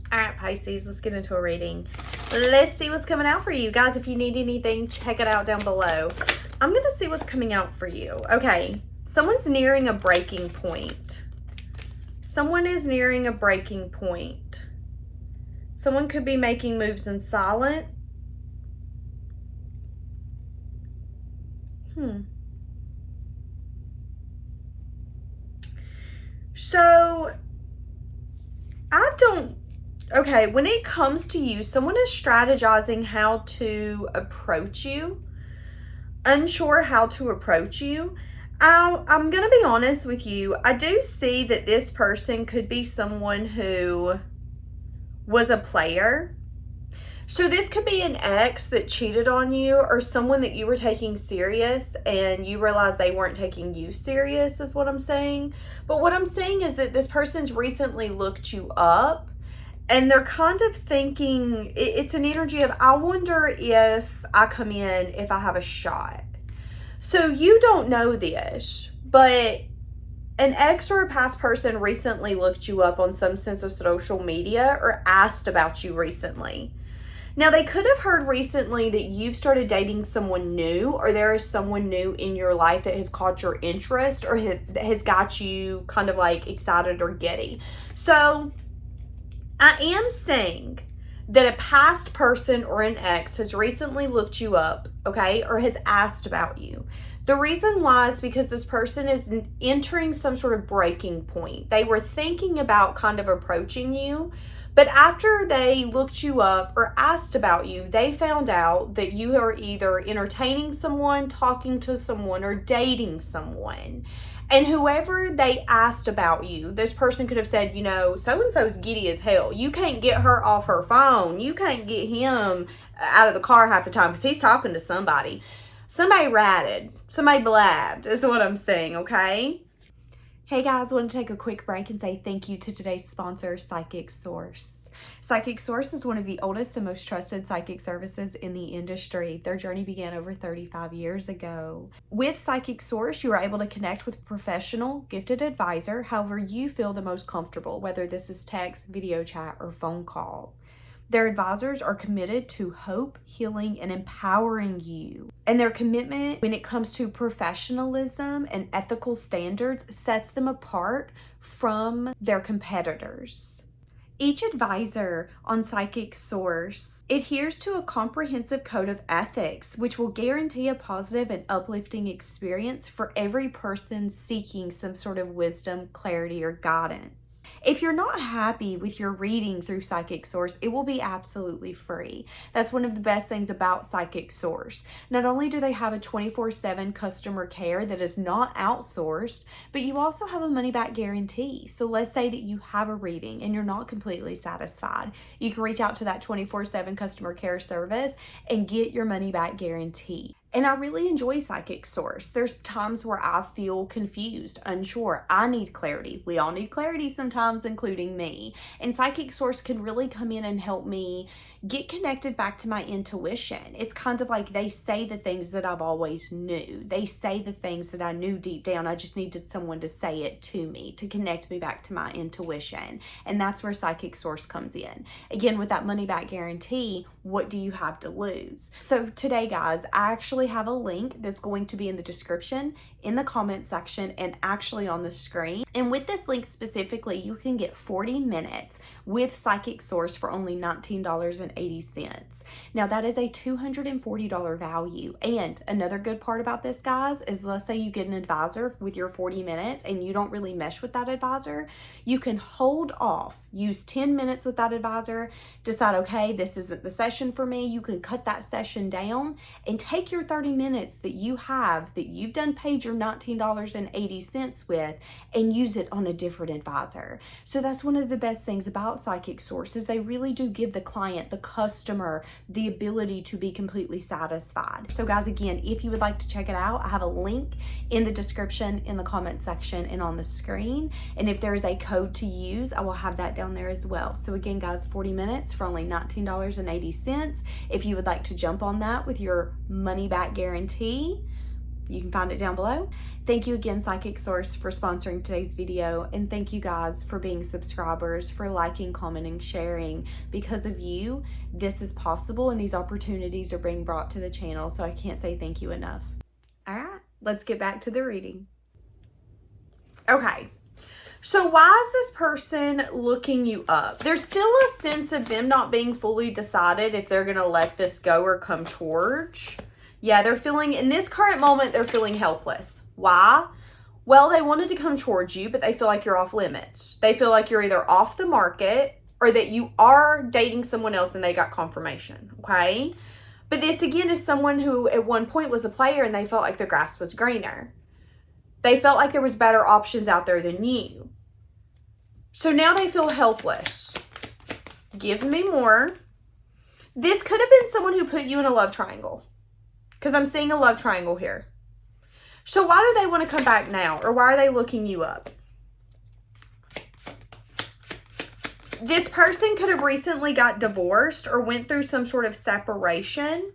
All right, Pisces, let's get into a reading. Let's see what's coming out for you. Guys, if you need anything, check it out down below. I'm going to see what's coming out for you. Okay, someone's nearing a breaking point. Someone is nearing a breaking point. Someone could be making moves in silence. So, okay, when it comes to you, someone is strategizing how to approach you, unsure how to approach you. I'm going to be honest with you. I do see that this person could be someone who was a player. So this could be an ex that cheated on you, or someone that you were taking serious and you realized they weren't taking you serious, is what I'm saying. But what I'm saying is that this person's recently looked you up and they're kind of thinking, it's an energy of, I wonder if I come in, if I have a shot. So you don't know this, but an ex or a past person recently looked you up on some sense of social media or asked about you recently. Now, they could have heard recently that you've started dating someone new, or there is someone new in your life that has caught your interest or has got you kind of like excited or giddy. So I am saying that a past person or an ex has recently looked you up, okay, or has asked about you. The reason why is because this person is entering some sort of breaking point. They were thinking about kind of approaching you, but after they looked you up or asked about you, they found out that you are either entertaining someone, talking to someone, or dating someone. And whoever they asked about you, this person could have said, you know, so-and-so's giddy as hell. You can't get her off her phone. You can't get him out of the car half the time because he's talking to somebody. Somebody ratted. Somebody blabbed is what I'm saying, okay? Hey guys, I want to take a quick break and say thank you to today's sponsor, Psychic Source. Psychic Source is one of the oldest and most trusted psychic services in the industry. Their journey began over 35 years ago. With Psychic Source, you are able to connect with a professional, gifted advisor, however you feel the most comfortable, whether this is text, video chat, or phone call. Their advisors are committed to hope, healing, and empowering you. And their commitment when it comes to professionalism and ethical standards sets them apart from their competitors. Each advisor on Psychic Source adheres to a comprehensive code of ethics, which will guarantee a positive and uplifting experience for every person seeking some sort of wisdom, clarity, or guidance. If you're not happy with your reading through Psychic Source, it will be absolutely free. That's one of the best things about Psychic Source. Not only do they have a 24/7 customer care that is not outsourced, but you also have a money-back guarantee. So let's say that you have a reading and you're not completely satisfied. You can reach out to that 24/7 customer care service and get your money-back guarantee. And I really enjoy Psychic Source. There's times where I feel confused, unsure. I need clarity. We all need clarity sometimes, including me. And Psychic Source can really come in and help me get connected back to my intuition. It's kind of like they say the things that I've always knew. They say the things that I knew deep down. I just needed someone to say it to me, to connect me back to my intuition. And that's where Psychic Source comes in. Again, with that money back guarantee, what do you have to lose? So today, guys, I actually have a link that's going to be in the description, in the comment section, and actually on the screen. And with this link specifically, you can get 40 minutes with Psychic Source for only $19.80. Now that is a $240 value. And another good part about this, guys, is let's say you get an advisor with your 40 minutes and you don't really mesh with that advisor, you can hold off, use 10 minutes with that advisor, decide, okay, this isn't the session for me. You can cut that session down and take your 30 minutes that you have, that you've done paid your $19.80 with, and use it on a different advisor. So that's one of the best things about Psychic Source is they really do give the client, the customer, the ability to be completely satisfied. So guys, again, if you would like to check it out, I have a link in the description, in the comment section, and on the screen. And if there is a code to use, I will have that down there as well. So again, guys, 40 minutes for only $19.80. If you would like to jump on that with your money back guarantee, You can find it down below. Thank you again, Psychic Source, for sponsoring today's video. And thank you guys for being subscribers, for liking, commenting, sharing. Because of you, this is possible and these opportunities are being brought to the channel. So I can't say thank you enough. All right, let's get back to the reading. Okay. So why is this person looking you up? There's still a sense of them not being fully decided if they're going to let this go or come towards. Yeah, they're feeling, in this current moment, they're feeling helpless. Why? Well, they wanted to come towards you, but they feel like you're off limits. They feel like you're either off the market or that you are dating someone else and they got confirmation, okay? But this, again, is someone who at one point was a player and they felt like the grass was greener. They felt like there was better options out there than you. So now they feel helpless. Give me more. This could have been someone who put you in a love triangle. Because I'm seeing a love triangle here. So why do they want to come back now? Or why are they looking you up? This person could have recently got divorced or went through some sort of separation.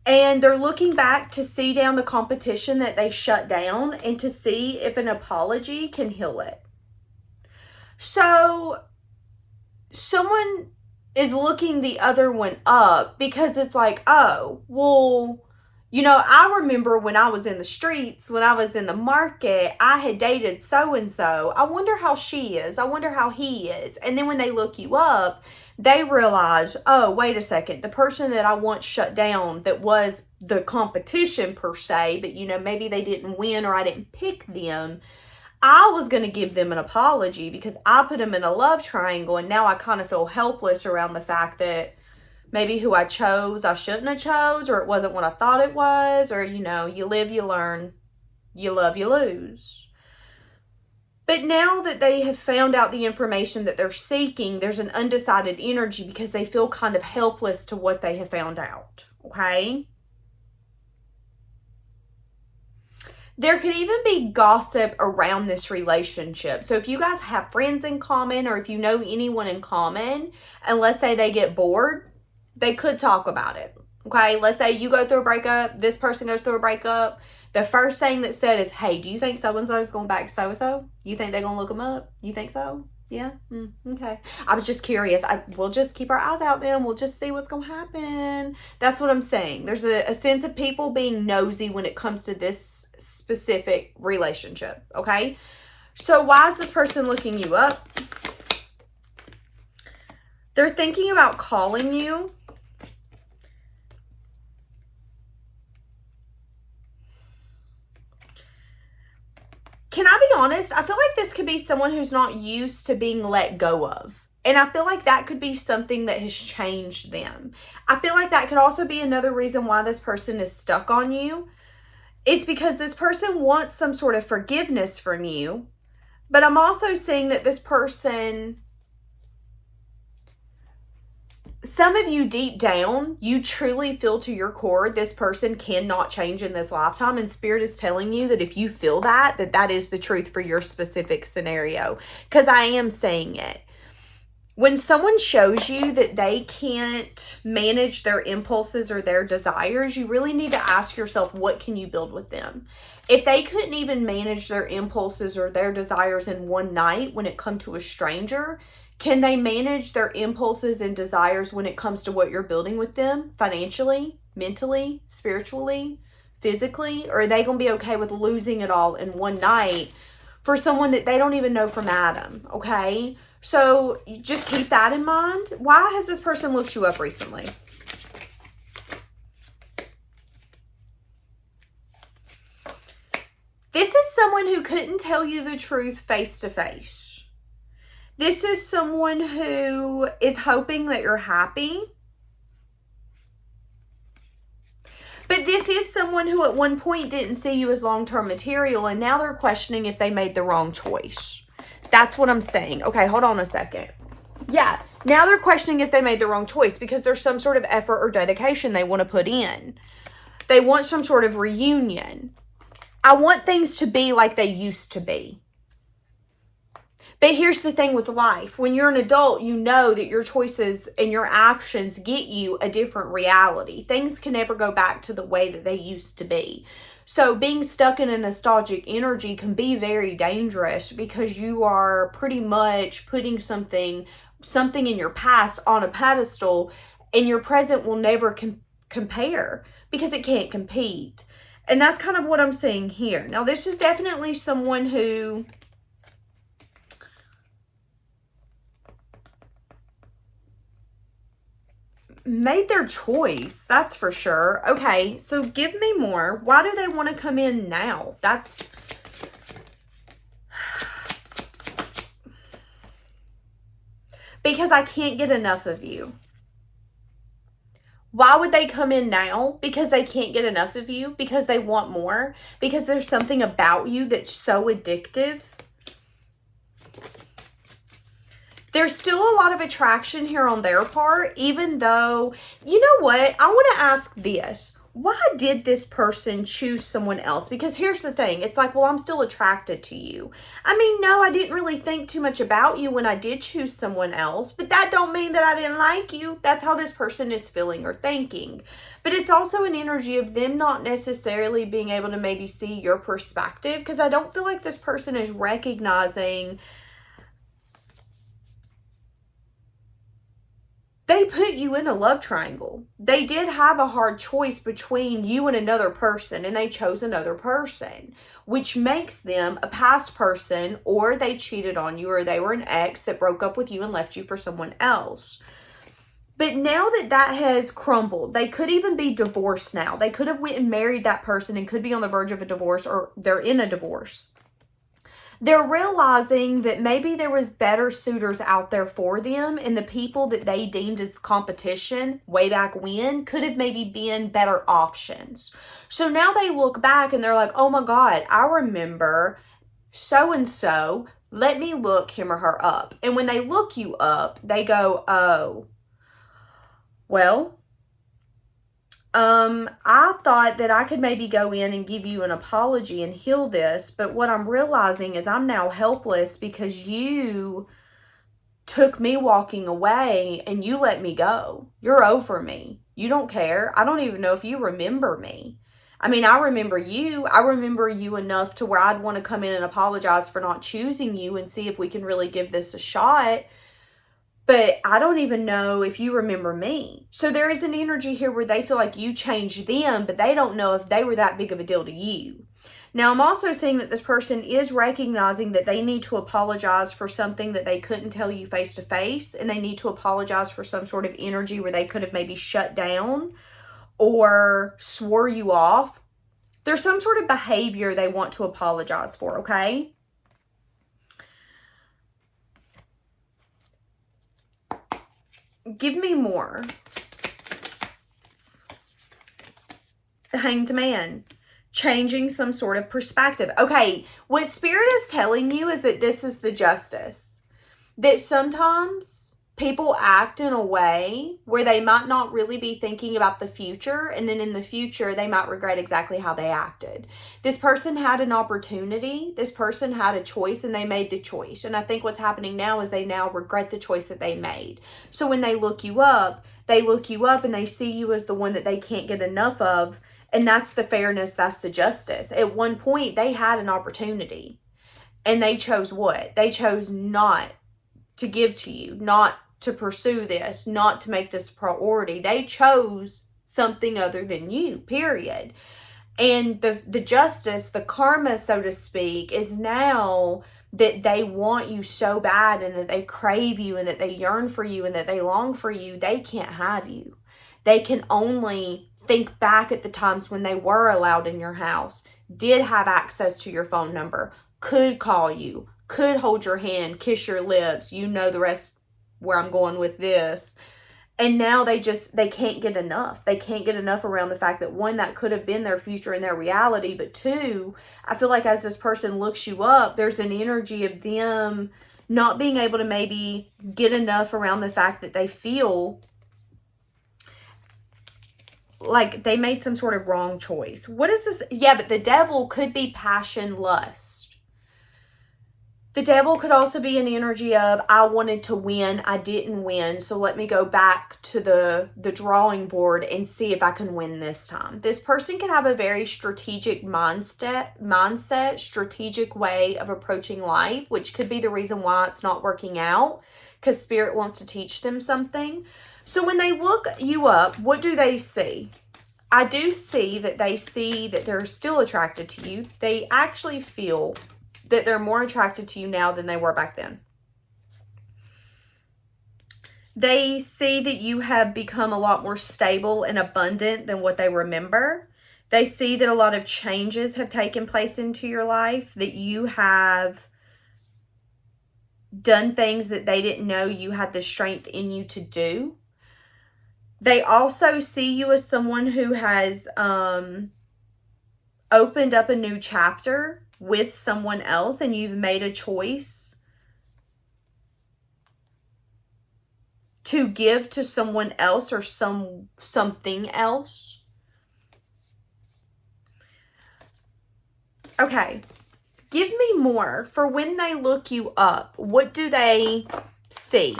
And they're looking back to see down the competition that they shut down and to see if an apology can heal it. So someone is looking the other one up because it's like, oh, well, you know, I remember when I was in the streets, when I was in the market, I had dated so-and-so. I wonder how she is. I wonder how he is. And then when they look you up, they realize, oh, wait a second, the person that I once shut down that was the competition per se, but, you know, maybe they didn't win or I didn't pick them, I was going to give them an apology because I put them in a love triangle and now I kind of feel helpless around the fact that maybe who I chose I shouldn't have chose, or it wasn't what I thought it was, or, you know, you live, you learn, you love, you lose. But now that they have found out the information that they're seeking, there's an undecided energy because they feel kind of helpless to what they have found out, okay? There could even be gossip around this relationship. So if you guys have friends in common or if you know anyone in common, and let's say they get bored, they could talk about it, okay? Let's say you go through a breakup, this person goes through a breakup. The first thing that's said is, hey, do you think so-and-so is going back to so-and-so? You think they're going to look them up? You think so? Yeah? Okay. I was just curious. We'll just keep our eyes out then. We'll just see what's going to happen. That's what I'm saying. There's a sense of people being nosy when it comes to this specific relationship, okay? So why is this person looking you up? They're thinking about calling you. Can I be honest? I feel like this could be someone who's not used to being let go of. And I feel like that could be something that has changed them. I feel like that could also be another reason why this person is stuck on you. It's because this person wants some sort of forgiveness from you. But I'm also seeing that this person, some of you deep down, you truly feel to your core this person cannot change in this lifetime, and Spirit is telling you that if you feel that that is the truth for your specific scenario, because I am saying it. When someone shows you that they can't manage their impulses or their desires, you really need to ask yourself, what can you build with them? If they couldn't even manage their impulses or their desires in one night when it comes to a stranger, can they manage their impulses and desires when it comes to what you're building with them financially, mentally, spiritually, physically? Or are they going to be okay with losing it all in one night for someone that they don't even know from Adam, okay? So just keep that in mind. Why has this person looked you up recently? This is someone who couldn't tell you the truth face to face. This is someone who is hoping that you're happy. But this is someone who at one point didn't see you as long-term material, and now they're questioning if they made the wrong choice. That's what I'm saying. Okay, hold on a second. Yeah, now they're questioning if they made the wrong choice because there's some sort of effort or dedication they want to put in. They want some sort of reunion. I want things to be like they used to be. But here's the thing with life. When you're an adult, you know that your choices and your actions get you a different reality. Things can never go back to the way that they used to be. So being stuck in a nostalgic energy can be very dangerous because you are pretty much putting something in your past on a pedestal, and your present will never compare because it can't compete. And that's kind of what I'm seeing here. Now, this is definitely someone who made their choice, that's for sure. Okay, so give me more. Why do they want to come in now? That's because I can't get enough of you. Why would they come in now? Because they can't get enough of you? Because they want more? Because there's something about you that's so addictive? There's still a lot of attraction here on their part, even though, you know what? I want to ask this. Why did this person choose someone else? Because here's the thing. It's like, well, I'm still attracted to you. I mean, no, I didn't really think too much about you when I did choose someone else, but that don't mean that I didn't like you. That's how this person is feeling or thinking. But it's also an energy of them not necessarily being able to maybe see your perspective, because I don't feel like this person is recognizing they put you in a love triangle. They did have a hard choice between you and another person, and they chose another person, which makes them a past person, or they cheated on you, or they were an ex that broke up with you and left you for someone else. But now that that has crumbled, they could even be divorced now. They could have went and married that person and could be on the verge of a divorce, or they're in a divorce. They're realizing that maybe there was better suitors out there for them, and the people that they deemed as competition way back when could have maybe been better options. So now they look back and they're like, oh my God, I remember so-and-so, let me look him or her up. And when they look you up, they go, oh, well, I thought that I could maybe go in and give you an apology and heal this, but what I'm realizing is I'm now helpless because you took me walking away and you let me go. You're over me. You don't care. I don't even know if you remember me. I mean, I remember you. I remember you enough to where I'd want to come in and apologize for not choosing you and see if we can really give this a shot. But I don't even know if you remember me. So there is an energy here where they feel like you changed them, but they don't know if they were that big of a deal to you. Now, I'm also seeing that this person is recognizing that they need to apologize for something that they couldn't tell you face to face, and they need to apologize for some sort of energy where they could have maybe shut down or swore you off. There's some sort of behavior they want to apologize for, okay? Give me more. The Hanged Man. Changing some sort of perspective. Okay, what Spirit is telling you is that this is the justice. That sometimes people act in a way where they might not really be thinking about the future, and then in the future they might regret exactly how they acted. This person had an opportunity, this person had a choice, and they made the choice. And I think what's happening now is they now regret the choice that they made. So when they look you up and they see you as the one that they can't get enough of, and that's the fairness, that's the justice. At one point they had an opportunity, and they chose what? They chose not to give to you, not to pursue this, not to make this a priority. They chose something other than you, period. And the justice, the karma, so to speak, is now that they want you so bad, and that they crave you, and that they yearn for you, and that they long for you. They can't have you. They can only think back at the times when they were allowed in your house, did have access to your phone number, could call you, could hold your hand, kiss your lips. You know the rest where I'm going with this. And now they can't get enough. They can't get enough around the fact that, one, that could have been their future and their reality. But two, I feel like as this person looks you up, there's an energy of them not being able to maybe get enough around the fact that they feel like they made some sort of wrong choice. What is this? Yeah, but the Devil could be passion, lust. The Devil could also be an energy of, I wanted to win, I didn't win, so let me go back to the drawing board and see if I can win this time. This person can have a very strategic mindset, strategic way of approaching life, which could be the reason why it's not working out, because Spirit wants to teach them something. So when they look you up, what do they see? I do see that they see that they're still attracted to you. They actually feel that they're more attracted to you now than they were back then. They see that you have become a lot more stable and abundant than what they remember. They see that a lot of changes have taken place into your life, that you have done things that they didn't know you had the strength in you to do. They also see you as someone who has opened up a new chapter with someone else, and you've made a choice to give to someone else or something else. Okay, give me more. For when they look you up, what do they see?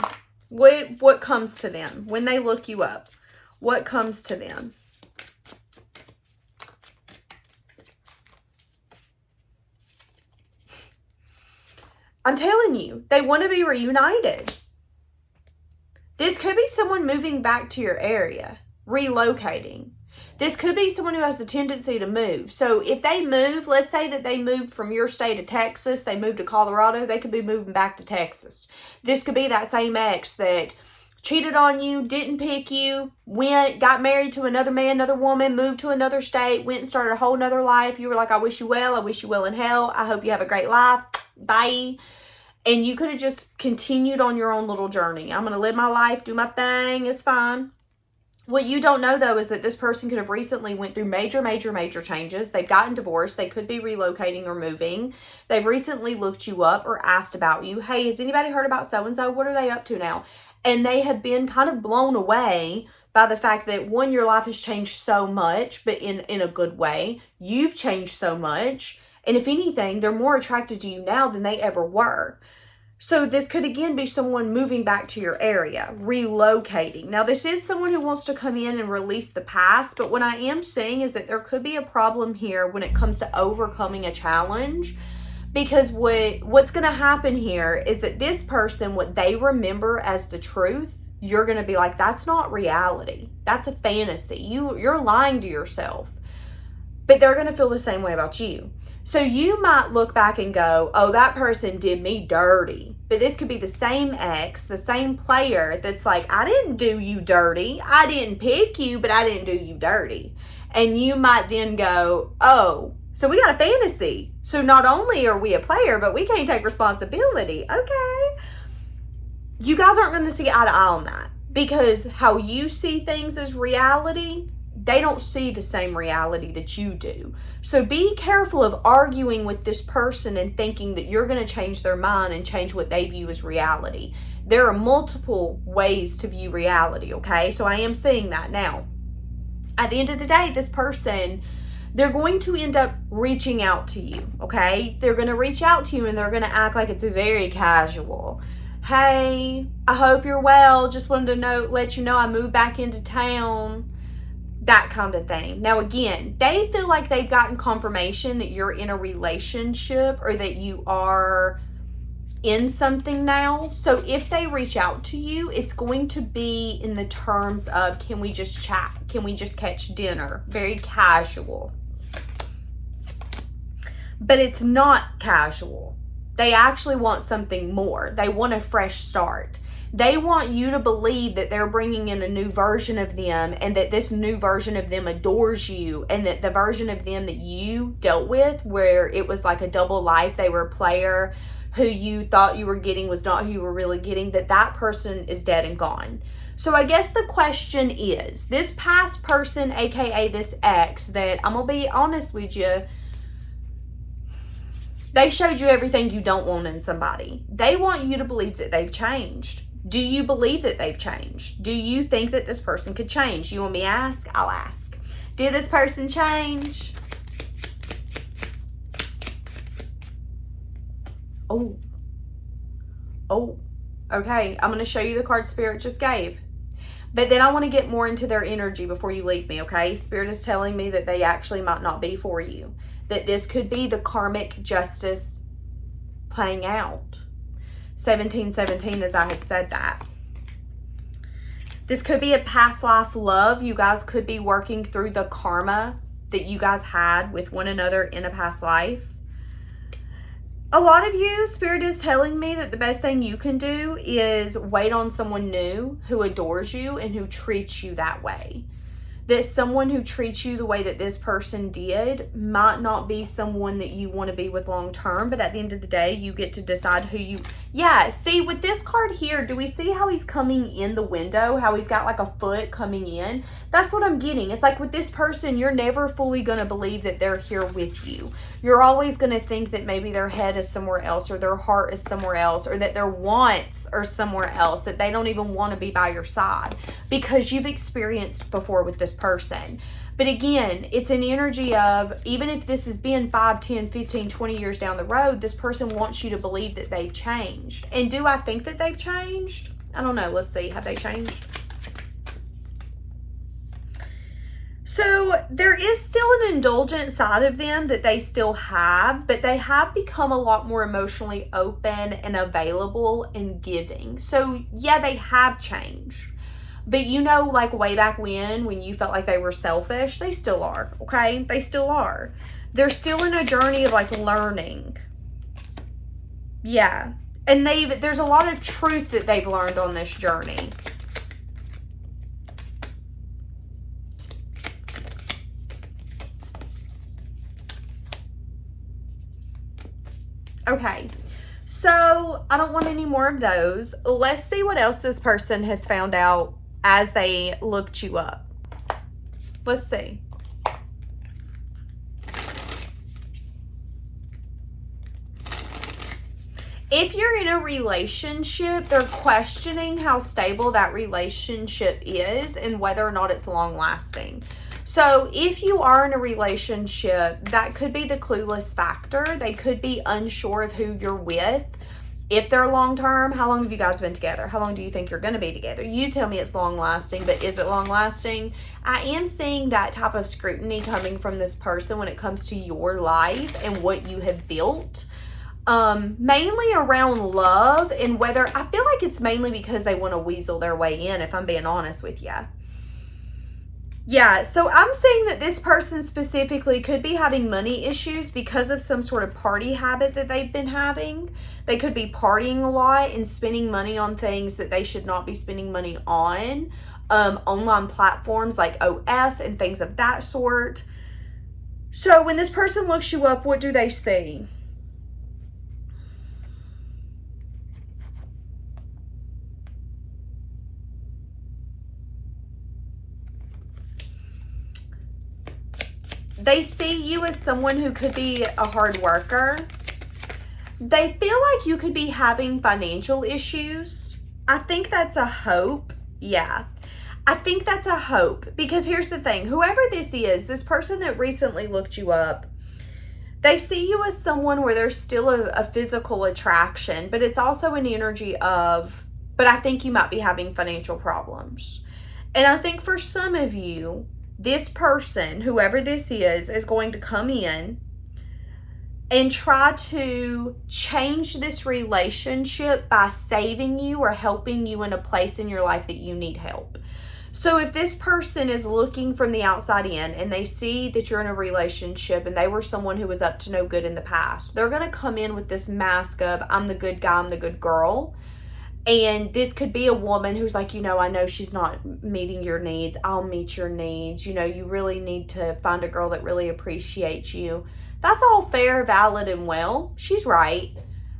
What comes to them when they look you up? What comes to them? I'm telling you, they want to be reunited. This could be someone moving back to your area, relocating. This could be someone who has the tendency to move. So if they move, let's say that they moved from your state to Texas, they moved to Colorado, they could be moving back to Texas. This could be that same ex that cheated on you, didn't pick you, got married to another man, another woman, moved to another state, went and started a whole nother life. You were like, I wish you well in hell. I hope you have a great life. Bye. And you could have just continued on your own little journey. I'm going to live my life, do my thing, it's fine. What you don't know, though, is that this person could have recently went through major changes. They've gotten divorced. They could be relocating or moving. They've recently looked you up or asked about you. Hey, has anybody heard about so-and-so? What are they up to now? And they have been kind of blown away by the fact that, one, your life has changed so much, but in a good way. You've changed so much. And if anything, they're more attracted to you now than they ever were. So this could again be someone moving back to your area, relocating. Now this is someone who wants to come in and release the past, but what I am saying is that there could be a problem here when it comes to overcoming a challenge, because what's going to happen here is that this person, what they remember as the truth, you're going to be like, that's not reality. That's a fantasy. You're lying to yourself. But they're going to feel the same way about you. So you might look back and go, oh, that person did me dirty. But this could be the same ex, the same player that's like, I didn't do you dirty. I didn't pick you, but I didn't do you dirty. And you might then go, oh, so we got a fantasy. So not only are we a player, but we can't take responsibility. Okay. You guys aren't going to see eye to eye on that, because how you see things as reality, they don't see the same reality that you do. So be careful of arguing with this person and thinking that you're going to change their mind and change what they view as reality. There are multiple ways to view reality, okay? So I am saying that. Now, at the end of the day, this person, they're going to end up reaching out to you, okay? They're going to reach out to you and they're going to act like it's very casual. Hey, I hope you're well. Just wanted to let you know I moved back into town. That kind of thing. Now, again, they feel like they've gotten confirmation that you're in a relationship or that you are in something now. So if they reach out to you, it's going to be in the terms of, can we just chat? Can we just catch dinner? Very casual. But it's not casual. They actually want something more. They want a fresh start. They want you to believe that they're bringing in a new version of them, and that this new version of them adores you, and that the version of them that you dealt with, where it was like a double life, they were a player, who you thought you were getting was not who you were really getting, that person is dead and gone. So I guess the question is, this past person, aka this ex, that I'm going to be honest with you, they showed you everything you don't want in somebody. They want you to believe that they've changed. Do you believe that they've changed? Do you think that this person could change? You want me to ask? I'll ask. Did this person change? Oh, Oh, okay. I'm going to show you the card Spirit just gave. But then I want to get more into their energy before you leave me, okay? Spirit is telling me that they actually might not be for you. That this could be the karmic justice playing out. 1717, as I had said that. This could be a past life love. You guys could be working through the karma that you guys had with one another in a past life. A lot of you, Spirit is telling me that the best thing you can do is wait on someone new who adores you and who treats you that way. That someone who treats you the way that this person did might not be someone that you want to be with long term, but at the end of the day, you get to decide who you... Yeah, see, with this card here, do we see how he's coming in the window? How he's got like a foot coming in? That's what I'm getting. It's like with this person, you're never fully going to believe that they're here with you. You're always going to think that maybe their head is somewhere else, or their heart is somewhere else, or that their wants are somewhere else, that they don't even want to be by your side because you've experienced before with this person. But again, it's an energy of, even if this has been 5, 10, 15, 20 years down the road, this person wants you to believe that they've changed. And do I think that they've changed? I don't know. Let's see. Have they changed? So there is still an indulgent side of them that they still have, but they have become a lot more emotionally open and available and giving. So yeah, they have changed. But you know, like way back when you felt like they were selfish, they still are, okay? They still are. They're still in a journey of like learning. Yeah. And there's a lot of truth that they've learned on this journey. Okay. So I don't want any more of those. Let's see what else this person has found out as they looked you up. Let's see. If you're in a relationship, they're questioning how stable that relationship is and whether or not it's long lasting. So if you are in a relationship, that could be the clueless factor. They could be unsure of who you're with. If they're long-term, how long have you guys been together? How long do you think you're going to be together? You tell me it's long-lasting, but is it long-lasting? I am seeing that type of scrutiny coming from this person when it comes to your life and what you have built. Mainly around love, and whether, I feel like it's mainly because they want to weasel their way in, if I'm being honest with you. Yeah, so I'm saying that this person specifically could be having money issues because of some sort of party habit that they've been having. They could be partying a lot and spending money on things that they should not be spending money on. Online platforms like OF and things of that sort. So when this person looks you up, what do they see? They see you as someone who could be a hard worker. They feel like you could be having financial issues. I think that's a hope. Yeah. I think that's a hope. Because here's the thing. Whoever this person that recently looked you up, they see you as someone where there's still a physical attraction, but it's also an energy of, but I think you might be having financial problems. And I think for some of you, this person, whoever this is going to come in and try to change this relationship by saving you or helping you in a place in your life that you need help. So if this person is looking from the outside in and they see that you're in a relationship and they were someone who was up to no good in the past, they're going to come in with this mask of, I'm the good guy, I'm the good girl. And this could be a woman who's like, I know she's not meeting your needs. I'll meet your needs. You really need to find a girl that really appreciates you. That's all fair, valid, and well. She's right.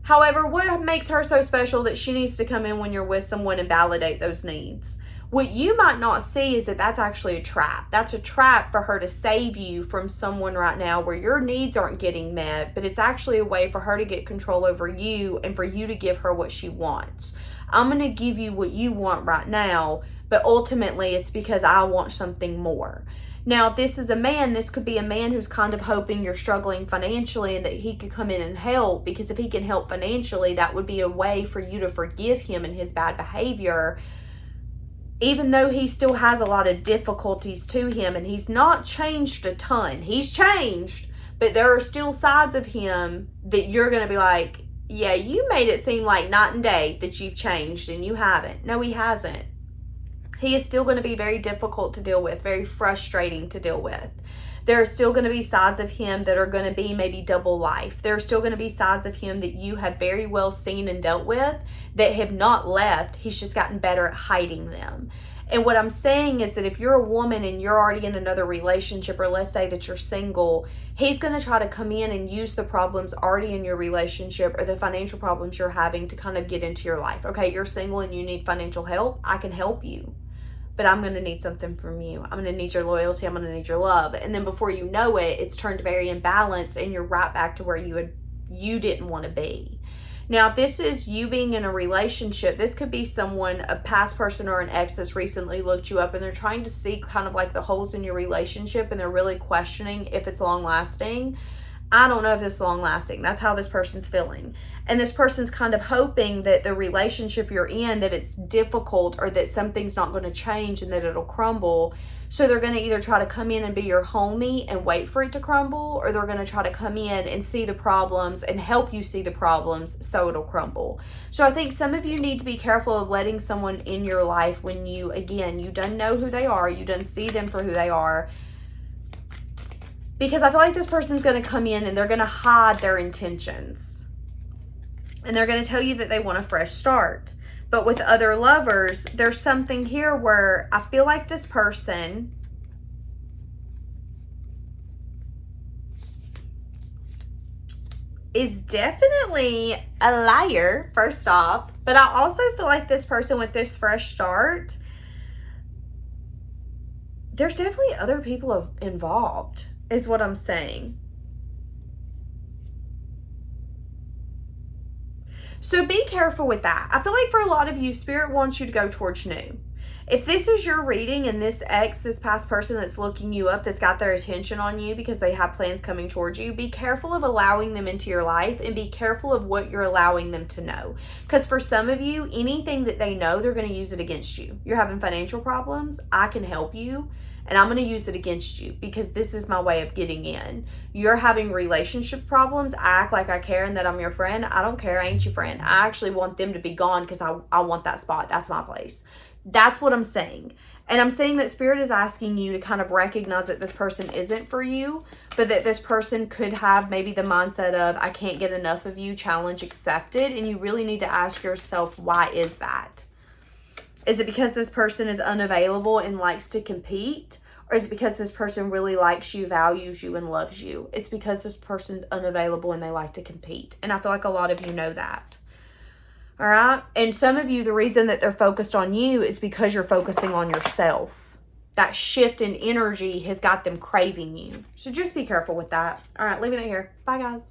However, what makes her so special that she needs to come in when you're with someone and validate those needs? What you might not see is that that's actually a trap. That's a trap for her to save you from someone right now where your needs aren't getting met, but it's actually a way for her to get control over you and for you to give her what she wants. I'm going to give you what you want right now, but ultimately it's because I want something more. Now, if this is a man, this could be a man who's kind of hoping you're struggling financially and that he could come in and help, because if he can help financially, that would be a way for you to forgive him and his bad behavior, even though he still has a lot of difficulties to him and he's not changed a ton. He's changed, but there are still sides of him that you're going to be like, yeah, you made it seem like night and day that you've changed, and you haven't. No, he hasn't. He is still going to be very difficult to deal with, very frustrating to deal with. There are still going to be sides of him that are going to be maybe double life. There are still going to be sides of him that you have very well seen and dealt with that have not left. He's just gotten better at hiding them. And what I'm saying is that if you're a woman and you're already in another relationship, or let's say that you're single, he's going to try to come in and use the problems already in your relationship or the financial problems you're having to kind of get into your life. Okay, you're single and you need financial help. I can help you, but I'm going to need something from you. I'm going to need your loyalty. I'm going to need your love. And then before you know it, it's turned very imbalanced and you're right back to where you didn't want to be. Now, if this is you being in a relationship, this could be someone, a past person or an ex that's recently looked you up, and they're trying to see kind of like the holes in your relationship, and they're really questioning if it's long lasting. I don't know if it's long lasting. That's how this person's feeling. And this person's kind of hoping that the relationship you're in, that it's difficult or that something's not going to change and that it'll crumble. So they're going to either try to come in and be your homie and wait for it to crumble, or they're going to try to come in and see the problems and help you see the problems so it'll crumble. So I think some of you need to be careful of letting someone in your life when you done know who they are, you done see them for who they are. Because I feel like this person's going to come in and they're going to hide their intentions. And they're going to tell you that they want a fresh start. But with other lovers, there's something here where I feel like this person is definitely a liar, first off. But I also feel like this person with this fresh start, there's definitely other people involved, is what I'm saying. So be careful with that. I feel like for a lot of you, Spirit wants you to go towards new. If this is your reading and this ex, this past person that's looking you up, that's got their attention on you because they have plans coming towards you, be careful of allowing them into your life, and be careful of what you're allowing them to know. Because for some of you, anything that they know, they're going to use it against you. You're having financial problems, I can help you. And I'm going to use it against you because this is my way of getting in. You're having relationship problems. I act like I care and that I'm your friend. I don't care. I ain't your friend. I actually want them to be gone because I want that spot. That's my place. That's what I'm saying. And I'm saying that Spirit is asking you to kind of recognize that this person isn't for you, but that this person could have maybe the mindset of, I can't get enough of you, challenge accepted. And you really need to ask yourself, why is that? Is it because this person is unavailable and likes to compete? Or is it because this person really likes you, values you, and loves you? It's because this person's unavailable and they like to compete. And I feel like a lot of you know that. All right? And some of you, the reason that they're focused on you is because you're focusing on yourself. That shift in energy has got them craving you. So just be careful with that. All right, leaving it here. Bye, guys.